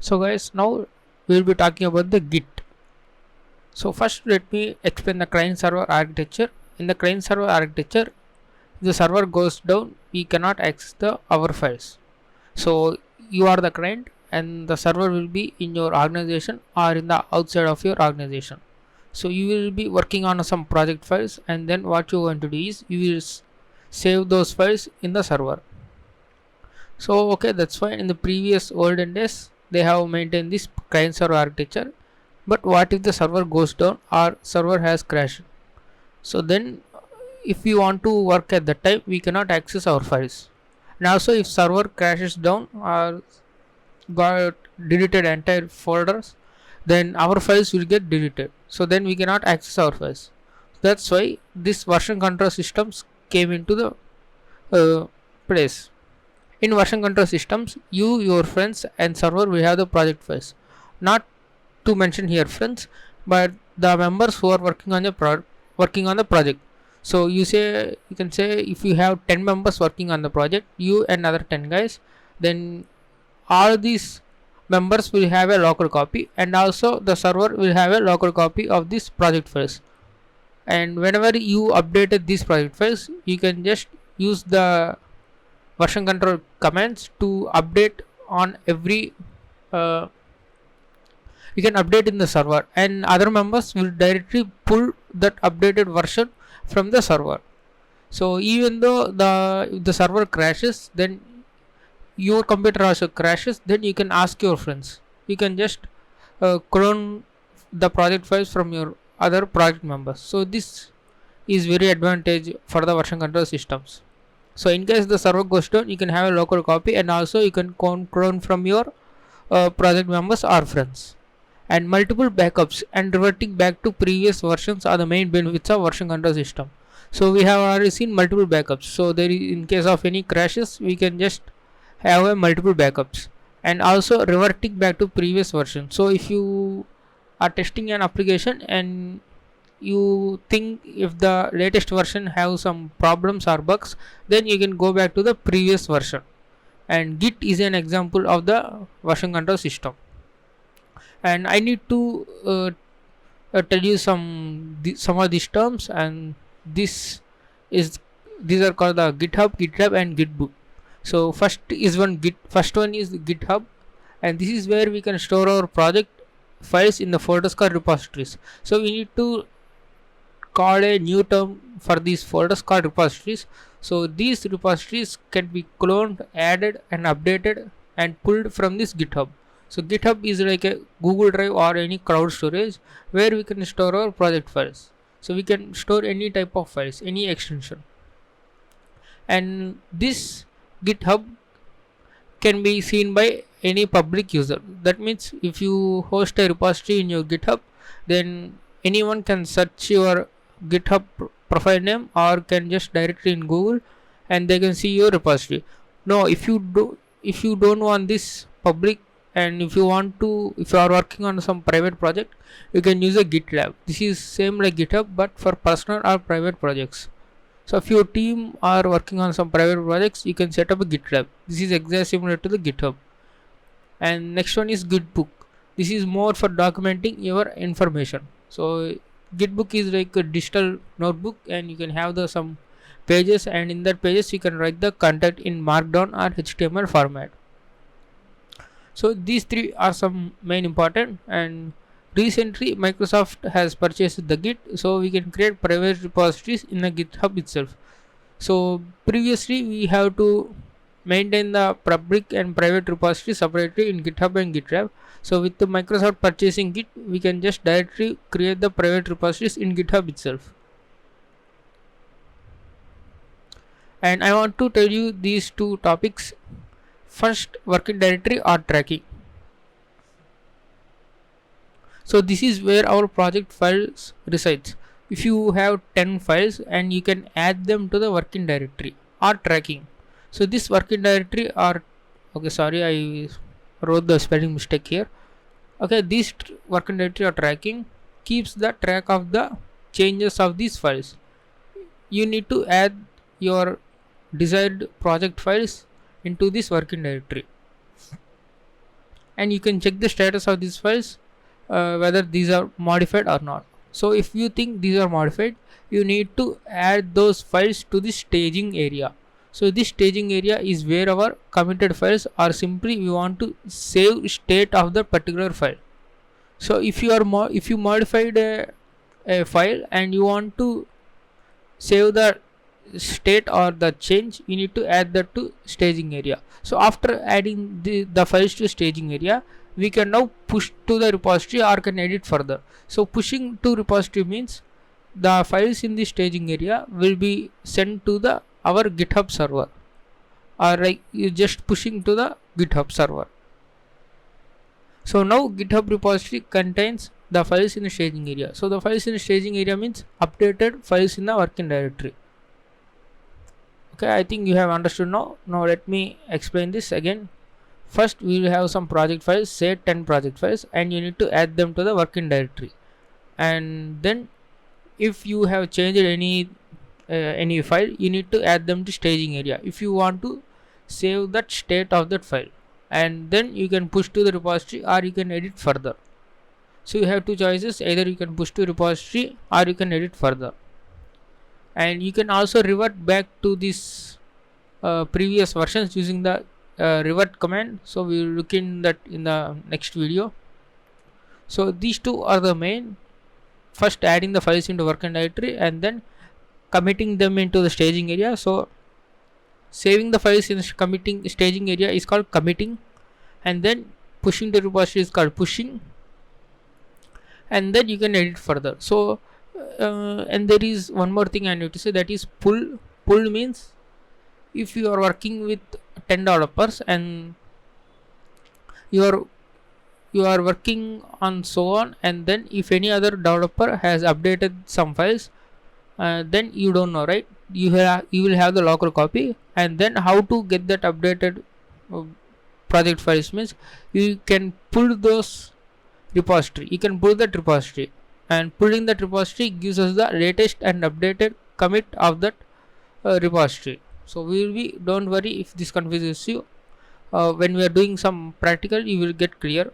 So guys, now we will be talking about the Git. So first let me explain the client server architecture. In the client server architecture, if the server goes down, we cannot access the our files. So you are the client and the server will be in your organization or in the outside of your organization. So you will be working on some project files, and then what you want to do is you will save those files in the server. So okay, that's fine. In the previous olden days, they have maintained this client server architecture. But what if the server goes down or server has crashed? So then, if we want to work at that time, we cannot access our files. And also, if server crashes down or got deleted entire folders, then our files will get deleted. So then we cannot access our files. That's why this version control systems came into the place. In version control systems, you, your friends, and server will have the project files. Not to mention here friends, but the members who are working on the working on the project. So you can say if you have 10 members working on the project, you and other 10 guys, then all these members will have a local copy, and also the server will have a local copy of this project files. And whenever you updated these project files, you can just use the version control commands to update on every uh, you can update in the server, and other members will directly pull that updated version from the server. So even though the server crashes, then your computer also crashes, then you can ask your friends, you can just clone the project files from your other project members. So this is very advantage for the version control systems. So in case the server goes down, you can have a local copy, and also you can clone from your project members or friends. And multiple backups and reverting back to previous versions are the main benefits of version control system. So we have already seen multiple backups. So there is, in case of any crashes, we can just have a multiple backups, and also reverting back to previous version. So if you are testing an application and you think if the latest version have some problems or bugs, then you can go back to the previous version. And Git is an example of the version control system. And I need to tell you some of these terms, and this is these are called the GitHub, GitLab, and Gitbook. So first one is GitHub, and this is where we can store our project files in the folders called repositories. So we need to call a new term for these folders called repositories. So these repositories can be cloned, added, and updated and pulled from this GitHub. So GitHub is like a Google Drive or any cloud storage where we can store our project files. So we can store any type of files, any extension. And this GitHub can be seen by any public user. That means if you host a repository in your GitHub, then anyone can search your GitHub profile name, or can just directly in Google, and they can see your repository. No, if you don't want this public, and if you are working on some private project, you can use a GitLab. This is same like GitHub but for personal or private projects. So if your team are working on some private projects, you can set up a GitLab. This is exactly similar to the GitHub. And next one is Gitbook. This is more for documenting your information. So Gitbook is like a digital notebook, and you can have the some pages, and in that pages you can write the content in Markdown or HTML format. So these three are some main important. And recently Microsoft has purchased the Git, so we can create private repositories in the GitHub itself. So previously we have to maintain the public and private repositories separately in GitHub and GitLab. So with the Microsoft purchasing Git, we can just directly create the private repositories in GitHub itself. And I want to tell you these two topics. First, working directory or tracking. So this is where our project files resides. If you have 10 files, and you can add them to the working directory or tracking. So this working directory or okay, sorry, I wrote the spelling mistake here. Okay, this working directory or tracking keeps the track of the changes of these files. You need to add your desired project files into this working directory. and you can check the status of these files, whether these are modified or not. So if you think these are modified, you need to add those files to the staging area. So this staging area is where our committed files are. Simply we want to save state of the particular file. So if you are if you modified a file and you want to save the state or the change, you need to add that to staging area. So after adding the files to staging area, we can now push to the repository or can edit further. So pushing to repository means the files in the staging area will be sent to the our GitHub server, or like you just pushing to the GitHub server. So now GitHub repository contains the files in the staging area. So the files in the staging area means updated files in the working directory. Okay, I think you have understood now. Now let me explain this again. First we will have some project files, say 10 project files, and you need to add them to the working directory. And then if you have changed any file, you need to add them to staging area if you want to save that state of that file, and then you can push to the repository or you can edit further. So you have two choices, either you can push to repository or you can edit further. And you can also revert back to this previous versions using the revert command. So we will look in that in the next video. So these two are the main. First adding the files into working directory and then committing them into the staging area. So saving the files in committing staging area is called committing, and then pushing to repository is called pushing, and then you can edit further. So and there is one more thing I need to say, that is pull. Pull means if you are working with 10 developers and you are working on so on, and then if any other developer has updated some files, then you don't know, right? You will have the local copy, and then how to get that updated project files means you can pull those repository. You can pull that repository, and pulling that repository gives us the latest and updated commit of that repository. So we will be, don't worry if this confuses you. When we are doing some practical, you will get clear.